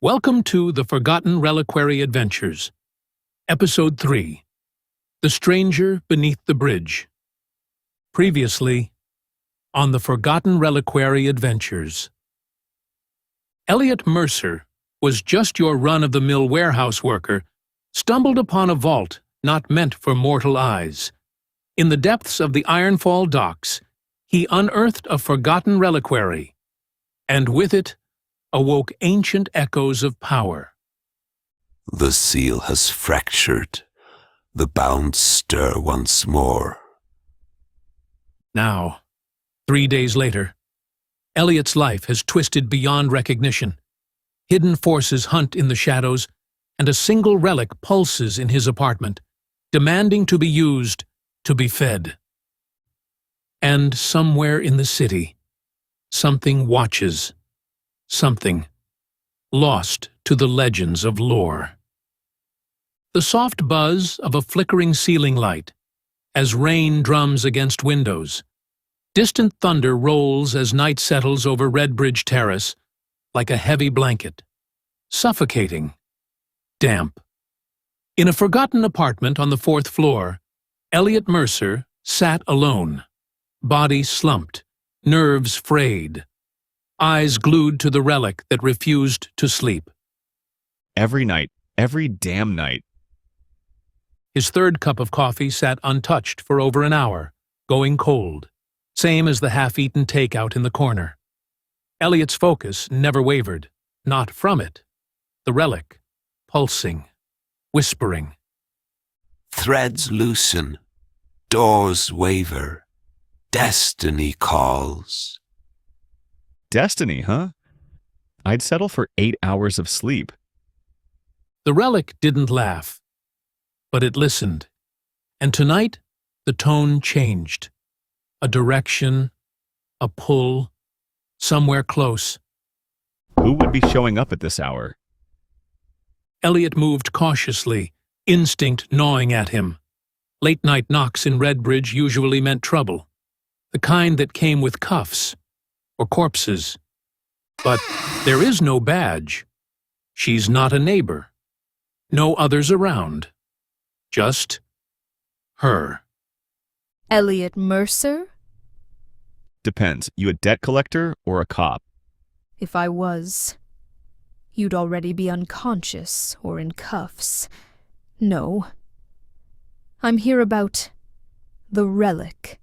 Welcome to the Forgotten Reliquary Adventures, Episode 3, The Stranger Beneath the Bridge. Previously, on the Forgotten Reliquary Adventures. Elliot Mercer was just your run-of-the-mill warehouse worker, stumbled upon a vault not meant for mortal eyes. In the depths of the Ironfall docks, he unearthed a forgotten reliquary, and with it, awoke ancient echoes of power. The seal has fractured. The bounds stir once more. Now, 3 days later, Elliot's life has twisted beyond recognition. Hidden forces hunt in the shadows, and a single relic pulses in his apartment, demanding to be used, to be fed. And somewhere in the city, something watches. Something lost to the legends of lore. The soft buzz of a flickering ceiling light as rain drums against windows. Distant thunder rolls as night settles over Redbridge Terrace like a heavy blanket, suffocating, damp. In a forgotten apartment on the 4th floor, Elliot Mercer sat alone, body slumped, nerves frayed, eyes glued to the relic that refused to sleep. Every night, every damn night. His third cup of coffee sat untouched for over an hour, going cold, same as the half-eaten takeout in the corner. Elliot's focus never wavered, not from it. The relic, pulsing, whispering. Threads loosen, doors waver, destiny calls. Destiny, huh? I'd settle for 8 hours of sleep. The relic didn't laugh, but it listened. And tonight, the tone changed. A direction, a pull, somewhere close. Who would be showing up at this hour? Elliot moved cautiously, instinct gnawing at him. Late-night knocks in Redbridge usually meant trouble, the kind that came with cuffs or corpses. But there is no badge. She's not a neighbor. No others around. Just her. Elliot Mercer? Depends. You a debt collector or a cop? If I was, you'd already be unconscious or in cuffs. No. I'm here about the relic.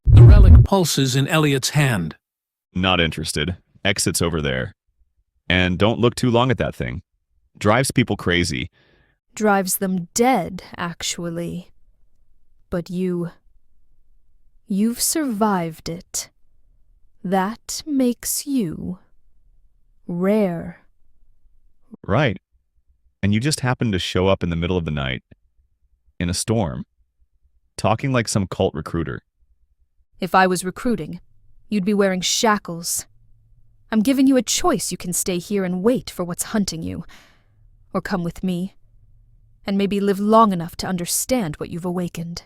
The relic pulses in Elliot's hand. Not interested. Exit's over there. And don't look too long at that thing. Drives people crazy. Drives them dead, actually. But you've survived it. That makes you rare. Right. And you just happened to show up in the middle of the night, in a storm, talking like some cult recruiter. If I was recruiting, you'd be wearing shackles. I'm giving you a choice. You can stay here and wait for what's hunting you, or come with me, and maybe live long enough to understand what you've awakened.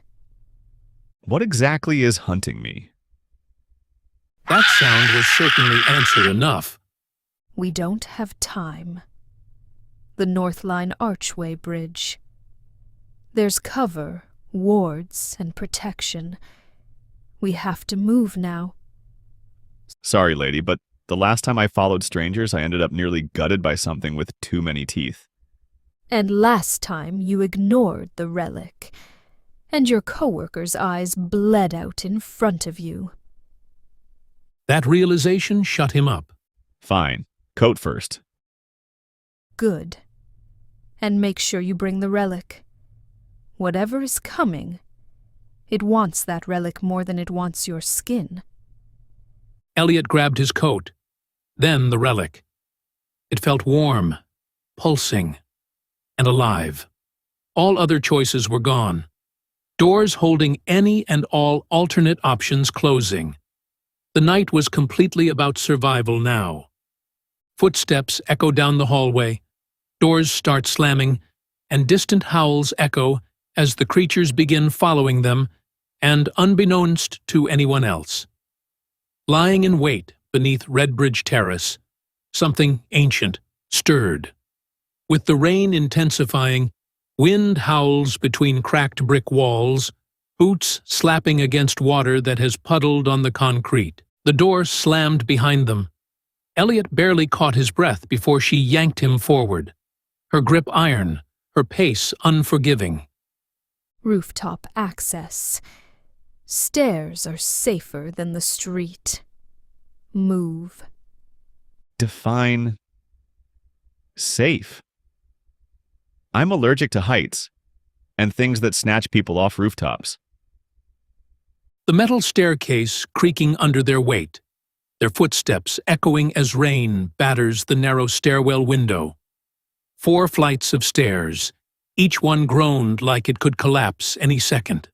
What exactly is hunting me? That sound was certainly answer enough. We don't have time. The North Line Archway Bridge. There's cover, wards, and protection. We have to move now. Sorry, lady, but the last time I followed strangers, I ended up nearly gutted by something with too many teeth. And last time you ignored the relic, and your coworker's eyes bled out in front of you. That realization shut him up. Fine. Coat first. Good. And make sure you bring the relic. Whatever is coming, it wants that relic more than it wants your skin. Elliot grabbed his coat, then the relic. It felt warm, pulsing, and alive. All other choices were gone. Doors holding any and all alternate options closing. The night was completely about survival now. Footsteps echo down the hallway, doors start slamming, and distant howls echo as the creatures begin following them, and unbeknownst to anyone else. Lying in wait beneath Redbridge Terrace, something ancient, stirred. With the rain intensifying, wind howls between cracked brick walls, boots slapping against water that has puddled on the concrete. The door slammed behind them. Elliot barely caught his breath before she yanked him forward. Her grip iron, her pace unforgiving. Rooftop access. Stairs are safer than the street. Move. Define safe. I'm allergic to heights and things that snatch people off rooftops. The metal staircase creaking under their weight, their footsteps echoing as rain batters the narrow stairwell window. 4 flights of stairs, each one groaned like it could collapse any second.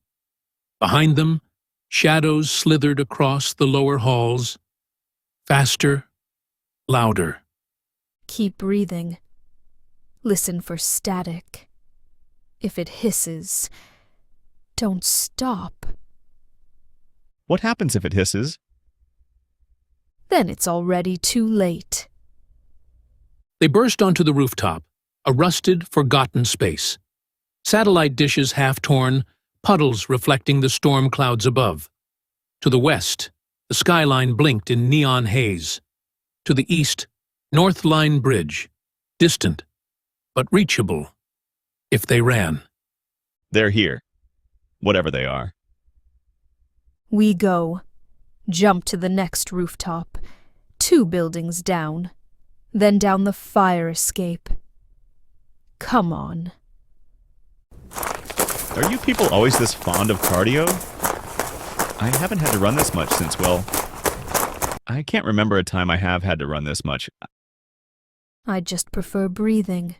Behind them, shadows slithered across the lower halls. Faster, louder. Keep breathing. Listen for static. If it hisses, don't stop. What happens if it hisses? Then it's already too late. They burst onto the rooftop, a rusted, forgotten space. Satellite dishes half-torn, puddles reflecting the storm clouds above. To the west, the skyline blinked in neon haze. To the east, North Line Bridge, distant, but reachable, if they ran. They're here, whatever they are. We go. Jump to the next rooftop. 2 buildings down. Then down the fire escape. Come on. Are you people always this fond of cardio? I haven't had to run this much since, well, I can't remember a time I have had to run this much. I just prefer breathing.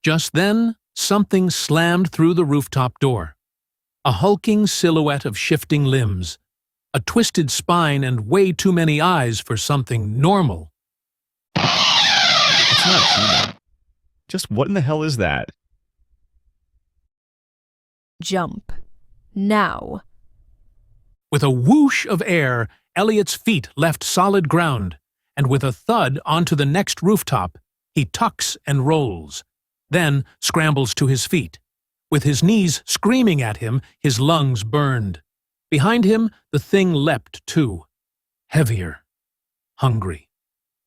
Just then, something slammed through the rooftop door. A hulking silhouette of shifting limbs, a twisted spine and way too many eyes for something normal. It's not human. Just what in the hell is that? Jump. Now. With a whoosh of air, Elliot's feet left solid ground, and with a thud onto the next rooftop, he tucks and rolls, then scrambles to his feet. With his knees screaming at him, his lungs burned. Behind him, the thing leapt too. Heavier. Hungry.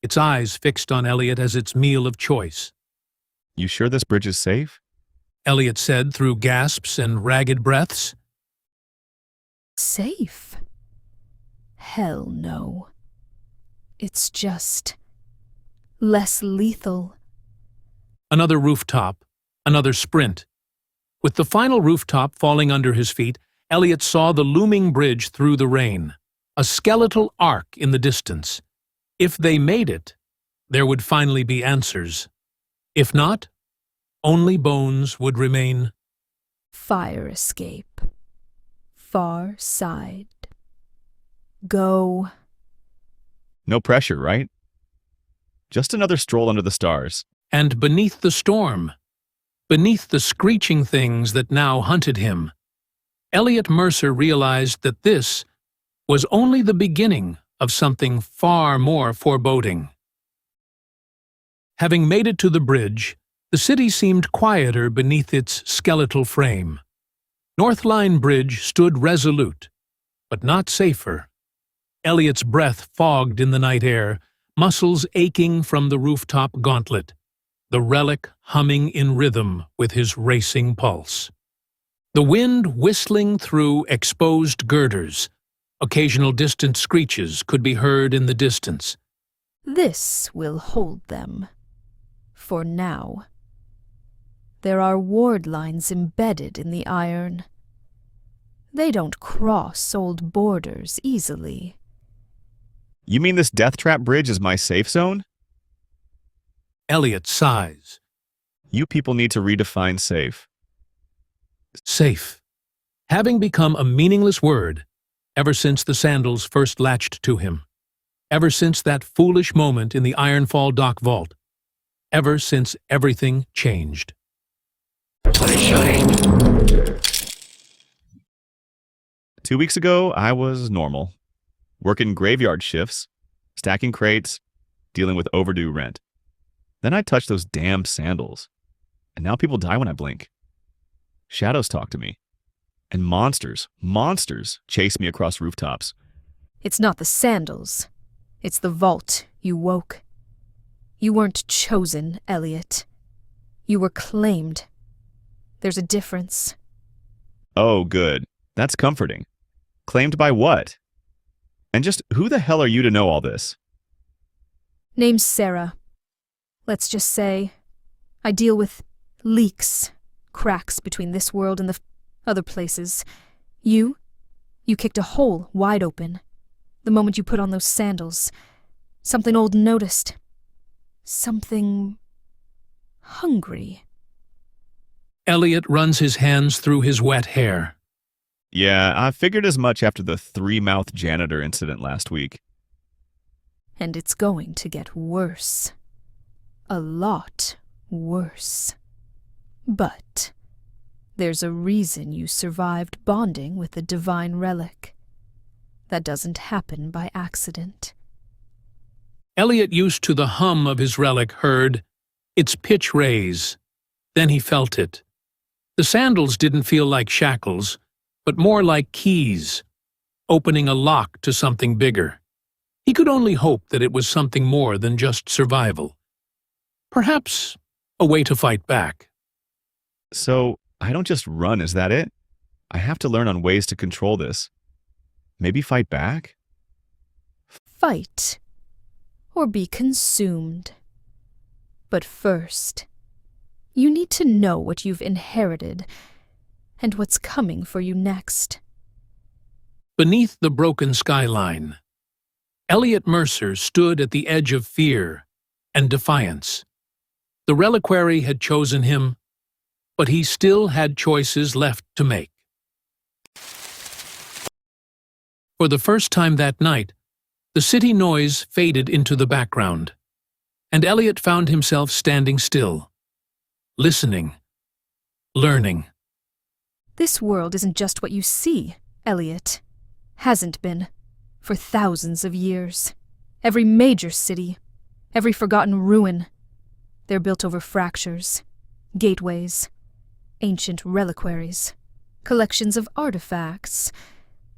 Its eyes fixed on Elliot as its meal of choice. You sure this bridge is safe? Elliot said through gasps and ragged breaths. Safe? Hell no. It's just less lethal. Another rooftop, another sprint. With the final rooftop falling under his feet, Elliot saw the looming bridge through the rain, a skeletal arc in the distance. If they made it, there would finally be answers. If not, only bones would remain. Fire escape. Far side. Go. No pressure, right? Just another stroll under the stars. And beneath the storm, beneath the screeching things that now hunted him, Elliot Mercer realized that this was only the beginning of something far more foreboding. Having made it to the bridge, the city seemed quieter beneath its skeletal frame. North Line Bridge stood resolute, but not safer. Elliot's breath fogged in the night air, muscles aching from the rooftop gauntlet, the relic humming in rhythm with his racing pulse. The wind whistling through exposed girders. Occasional distant screeches could be heard in the distance. This will hold them. For now. There are ward lines embedded in the iron. They don't cross old borders easily. You mean this death trap bridge is my safe zone? Elliot sighs. You people need to redefine safe. Safe. Having become a meaningless word ever since the sandals first latched to him. Ever since that foolish moment in the Ironfall dock vault. Ever since everything changed. 2 weeks ago, I was normal. Working graveyard shifts, stacking crates, dealing with overdue rent. Then I touched those damn sandals. And now people die when I blink. Shadows talk to me. And monsters chase me across rooftops. It's not the sandals. It's the vault you woke. You weren't chosen, Elliot. You were claimed. There's a difference. Oh, good. That's comforting. Claimed by what? And just who the hell are you to know all this? Name's Sera. Let's just say I deal with leaks, cracks between this world and the other places. You kicked a hole wide open. The moment you put on those sandals, something old noticed. Something hungry. Elliot runs his hands through his wet hair. Yeah, I figured as much after the three-mouthed janitor incident last week. And it's going to get worse. A lot worse. But there's a reason you survived bonding with the divine relic. That doesn't happen by accident. Elliot, used to the hum of his relic, heard its pitch raise. Then he felt it. The sandals didn't feel like shackles, but more like keys, opening a lock to something bigger. He could only hope that it was something more than just survival. Perhaps a way to fight back. So, I don't just run, is that it? I have to learn on ways to control this. Maybe fight back? Fight. Or be consumed. But first, you need to know what you've inherited and what's coming for you next. Beneath the broken skyline, Elliot Mercer stood at the edge of fear and defiance. The Reliquary had chosen him, but he still had choices left to make. For the first time that night, the city noise faded into the background, and Elliot found himself standing still, listening, learning. This world isn't just what you see, Elliot. Hasn't been. For thousands of years. Every major city, every forgotten ruin, they're built over fractures, gateways, ancient reliquaries, collections of artifacts,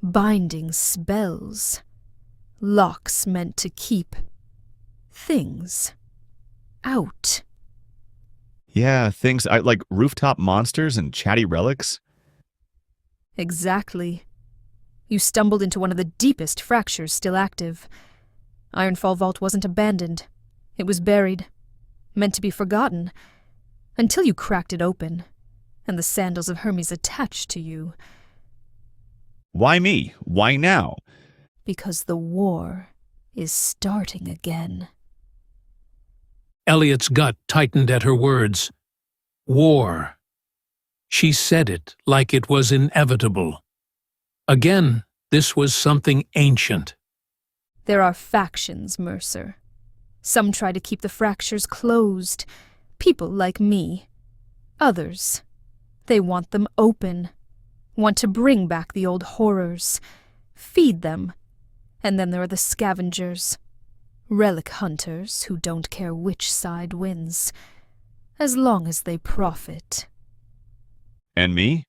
binding spells, locks meant to keep things out. Yeah, things like rooftop monsters and chatty relics. Exactly. You stumbled into one of the deepest fractures still active. Ironfall Vault wasn't abandoned. It was buried, meant to be forgotten, until you cracked it open, and the sandals of Hermes attached to you. Why me? Why now? Because the war is starting again. Elliot's gut tightened at her words. War. She said it like it was inevitable. Again, this was something ancient. There are factions, Mercer. Some try to keep the fractures closed. People like me. Others, they want them open. Want to bring back the old horrors. Feed them. And then there are the scavengers. Relic hunters who don't care which side wins. As long as they profit. And me?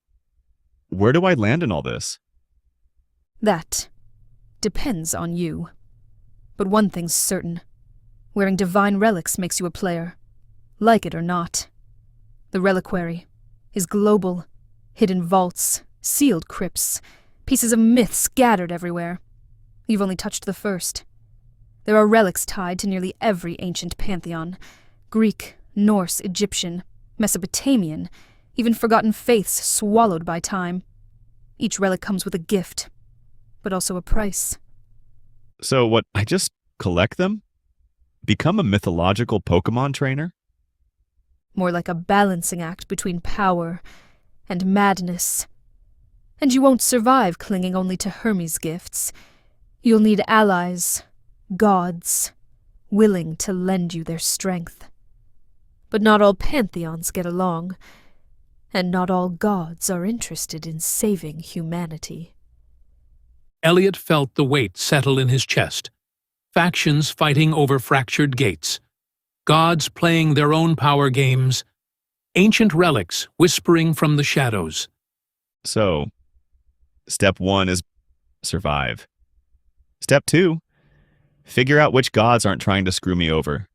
Where do I land in all this? That depends on you. But one thing's certain. Wearing divine relics makes you a player. Like it or not. The Reliquary is global. Hidden vaults, sealed crypts, pieces of myth scattered everywhere. You've only touched the first. There are relics tied to nearly every ancient pantheon. Greek, Norse, Egyptian, Mesopotamian, even forgotten faiths swallowed by time. Each relic comes with a gift, but also a price. So what, I just collect them? Become a mythological Pokemon trainer? More like a balancing act between power and madness. And you won't survive clinging only to Hermes' gifts. You'll need allies, gods, willing to lend you their strength. But not all pantheons get along, and not all gods are interested in saving humanity. Elliot felt the weight settle in his chest, factions fighting over fractured gates, gods playing their own power games, ancient relics whispering from the shadows. So, step 1 is survive. Step 2, figure out which gods aren't trying to screw me over.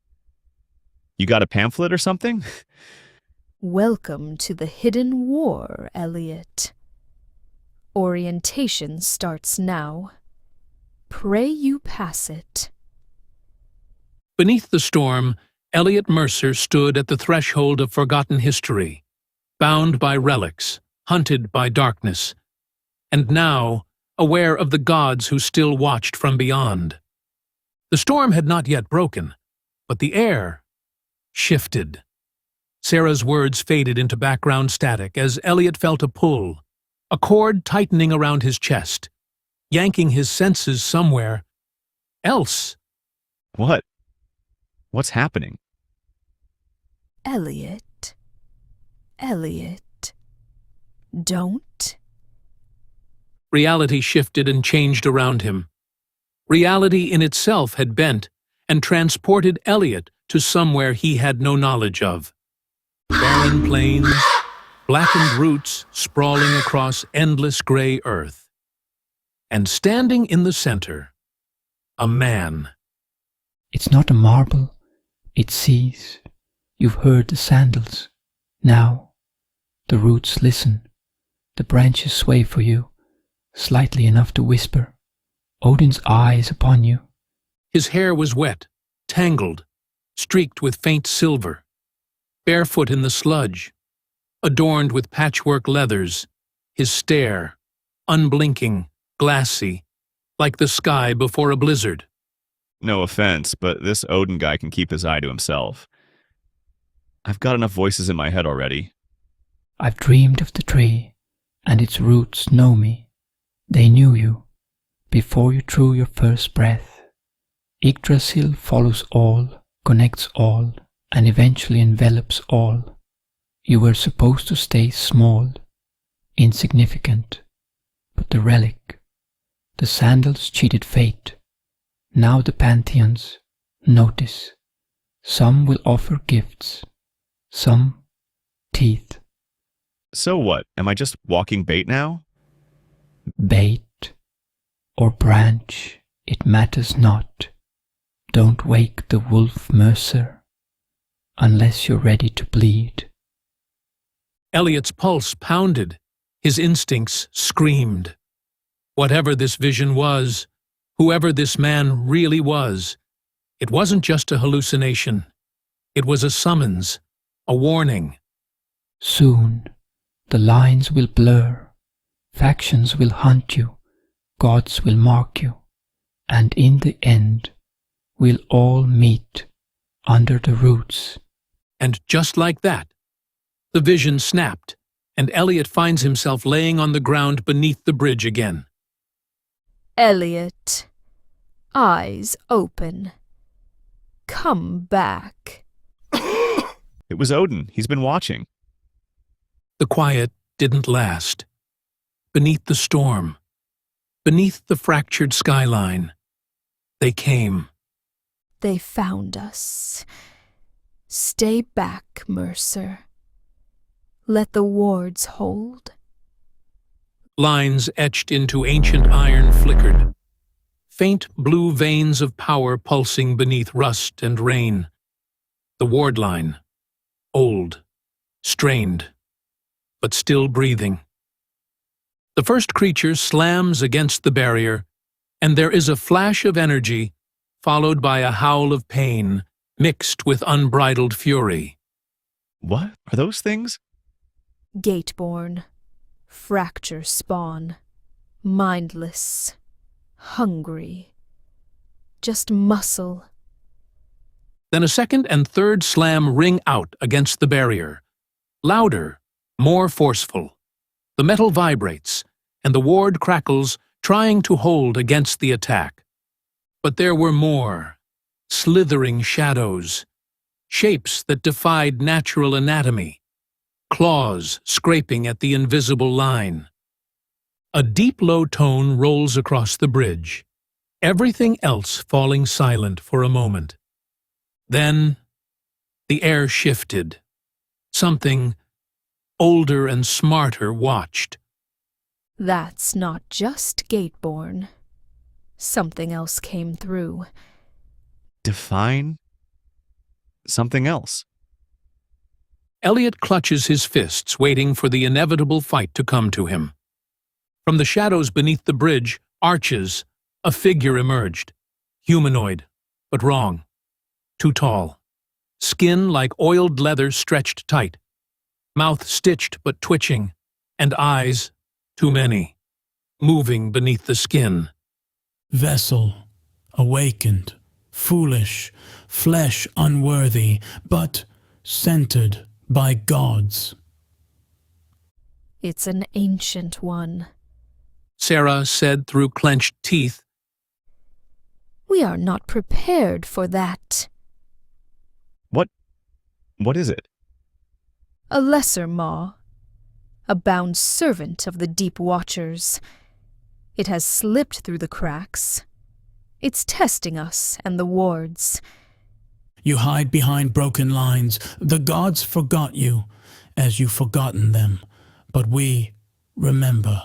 You got a pamphlet or something? Welcome to the Hidden War, Elliot. Orientation starts now. Pray you pass it. Beneath the storm, Elliot Mercer stood at the threshold of forgotten history, bound by relics, hunted by darkness, and now aware of the gods who still watched from beyond. The storm had not yet broken, but the air shifted. Sera's words faded into background static as Elliot felt a pull, a cord tightening around his chest, yanking his senses somewhere else. What? What's happening? Elliot. Elliot. Don't. Reality shifted and changed around him. Reality in itself had bent and transported Elliot to somewhere he had no knowledge of. Barren plains, blackened roots sprawling across endless gray earth. And standing in the center, a man. It's not a marble, it sees. You've heard the sandals. Now, the roots listen. The branches sway for you, slightly enough to whisper. Odin's eye is upon you. His hair was wet, tangled, streaked with faint silver. Barefoot in the sludge, adorned with patchwork leathers, his stare, unblinking, glassy, like the sky before a blizzard. No offense, but this Odin guy can keep his eye to himself. I've got enough voices in my head already. I've dreamed of the tree, and its roots know me. They knew you, before you drew your first breath. Yggdrasil follows all, connects all, and eventually envelops all. You were supposed to stay small, insignificant, but the relic, the sandals cheated fate. Now the pantheons, notice, some will offer gifts, some teeth. So what? Am I just walking bait now? Bait or branch, it matters not. Don't wake the wolf, Mercer, unless you're ready to bleed. Elliot's pulse pounded, his instincts screamed. Whatever this vision was, whoever this man really was, it wasn't just a hallucination. It was a summons, a warning. Soon, the lines will blur, factions will hunt you, gods will mark you, and in the end, we'll all meet under the roots. And just like that, the vision snapped, and Elliot finds himself laying on the ground beneath the bridge again. Elliot. Eyes open. Come back. It was Odin. He's been watching. The quiet didn't last. Beneath the storm, beneath the fractured skyline, they came. They found us. Stay back, Mercer. Let the wards hold. Lines etched into ancient iron flickered. Faint blue veins of power pulsing beneath rust and rain. The ward line, old, strained, but still breathing. The first creature slams against the barrier, and there is a flash of energy, followed by a howl of pain, mixed with unbridled fury. What are those things? Gateborn. Fracture spawn. Mindless. Hungry. Just muscle. Then a second and third slam ring out against the barrier. Louder, more forceful. The metal vibrates, and the ward crackles, trying to hold against the attack. But there were more. Slithering shadows. Shapes that defied natural anatomy. Claws scraping at the invisible line. A deep low tone rolls across the bridge. everything else falling silent for a moment. Then the air shifted. Something older and smarter watched. That's not just Gateborn. Something else came through. Define something else. Elliot clutches his fists, waiting for the inevitable fight to come to him. From the shadows beneath the bridge, arches, a figure emerged. Humanoid, but wrong. Too tall. Skin like oiled leather stretched tight. Mouth stitched but twitching. And eyes, too many, moving beneath the skin. Vessel, awakened, foolish, flesh unworthy, but centered by gods. It's an ancient one. Sera said through clenched teeth. We are not prepared for that. What is it? A lesser maw. A bound servant of the Deep Watchers. It has slipped through the cracks. It's testing us and the wards. You hide behind broken lines. The gods forgot you, as you've forgotten them. But we remember.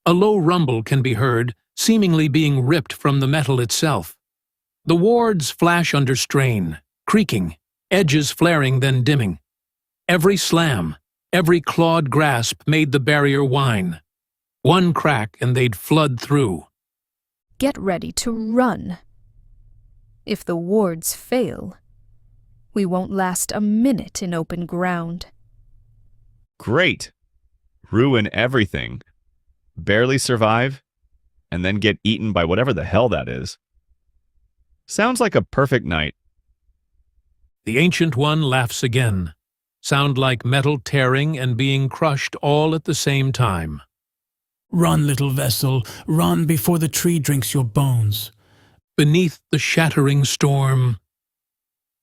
A low rumble can be heard, seemingly being ripped from the metal itself. The wards flash under strain, creaking, edges flaring then dimming. Every slam, every clawed grasp made the barrier whine. One crack and they'd flood through. Get ready to run. If the wards fail, we won't last a minute in open ground. Great. Ruin everything. Barely survive, and then get eaten by whatever the hell that is. Sounds like a perfect night. The Ancient One laughs again. Sound like metal tearing and being crushed all at the same time. Run, little vessel, run before the tree drinks your bones. Beneath the shattering storm,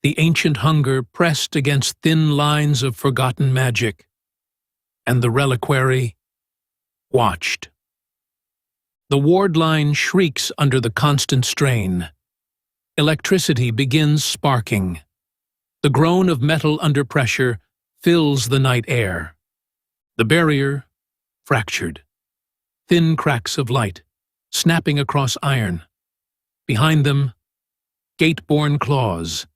the ancient hunger pressed against thin lines of forgotten magic, and the reliquary watched. The ward line shrieks under the constant strain. Electricity begins sparking. The groan of metal under pressure fills the night air. The barrier fractured. Thin cracks of light, snapping across iron. Behind them, gate-borne claws.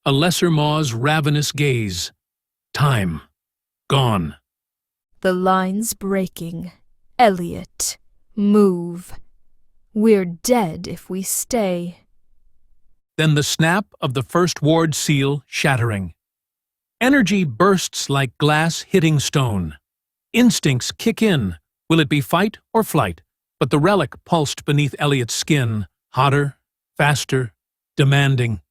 A lesser maw's ravenous gaze. Time. Gone. The line's breaking. Elliot, move. We're dead if we stay. Then the snap of the first ward seal shattering. Energy bursts like glass hitting stone. Instincts kick in. Will it be fight or flight? But the relic pulsed beneath Elliot's skin, hotter, faster, demanding.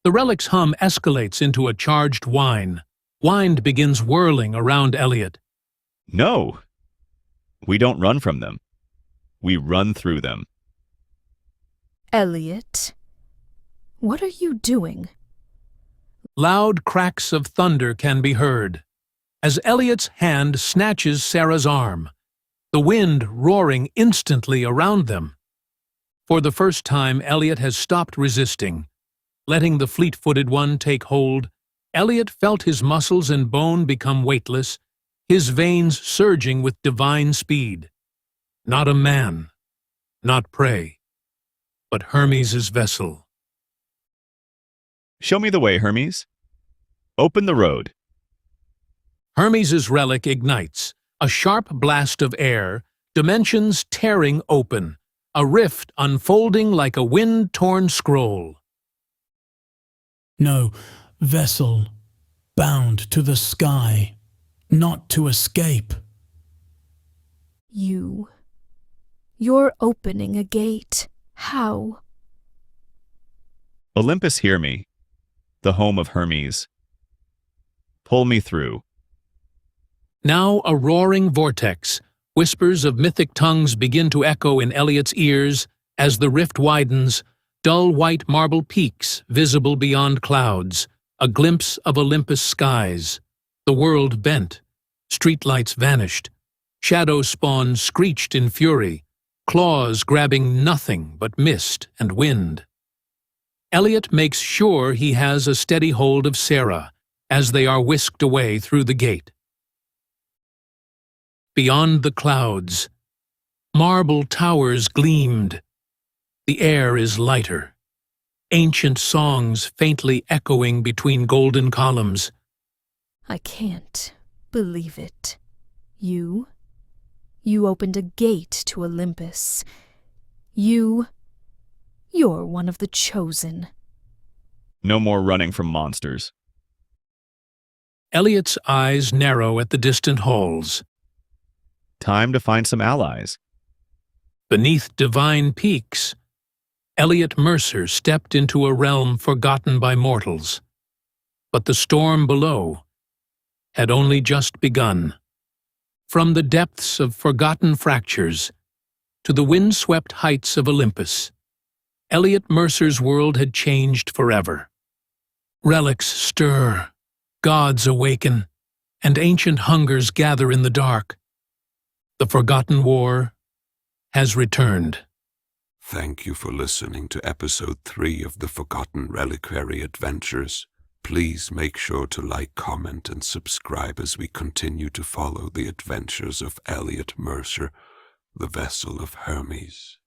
The relic's hum escalates into a charged whine. Wind begins whirling around Elliot. No. We don't run from them. We run through them. Elliot, what are you doing? Loud cracks of thunder can be heard. As Elliot's hand snatches Sera's arm, the wind roaring instantly around them. For the first time, Elliot has stopped resisting. Letting the fleet-footed one take hold, Elliot felt his muscles and bone become weightless, his veins surging with divine speed. Not a man, not prey, but Hermes' vessel. Show me the way, Hermes. Open the road. Hermes' relic ignites, a sharp blast of air, dimensions tearing open, a rift unfolding like a wind-torn scroll. No, vessel, bound to the sky, not to escape. You're opening a gate. How? Olympus, hear me. The home of Hermes. Pull me through. Now a roaring vortex, whispers of mythic tongues begin to echo in Elliot's ears as the rift widens, dull white marble peaks visible beyond clouds, a glimpse of Olympus skies. The world bent, streetlights vanished, shadow spawn screeched in fury, claws grabbing nothing but mist and wind. Elliot makes sure he has a steady hold of Sera as they are whisked away through the gate. Beyond the clouds, marble towers gleamed. The air is lighter, ancient songs faintly echoing between golden columns. I can't believe it. You opened a gate to Olympus. You're one of the chosen. No more running from monsters. Elliot's eyes narrow at the distant halls. Time to find some allies. Beneath divine peaks, Elliot Mercer stepped into a realm forgotten by mortals. But the storm below had only just begun. From the depths of forgotten fractures to the windswept heights of Olympus, Elliot Mercer's world had changed forever. Relics stir, gods awaken, and ancient hungers gather in the dark. The forgotten war has returned. Thank you for listening to episode 3 of the Forgotten Reliquary Adventures. Please make sure to like, comment, and subscribe as we continue to follow the adventures of Elliot Mercer, the vessel of Hermes.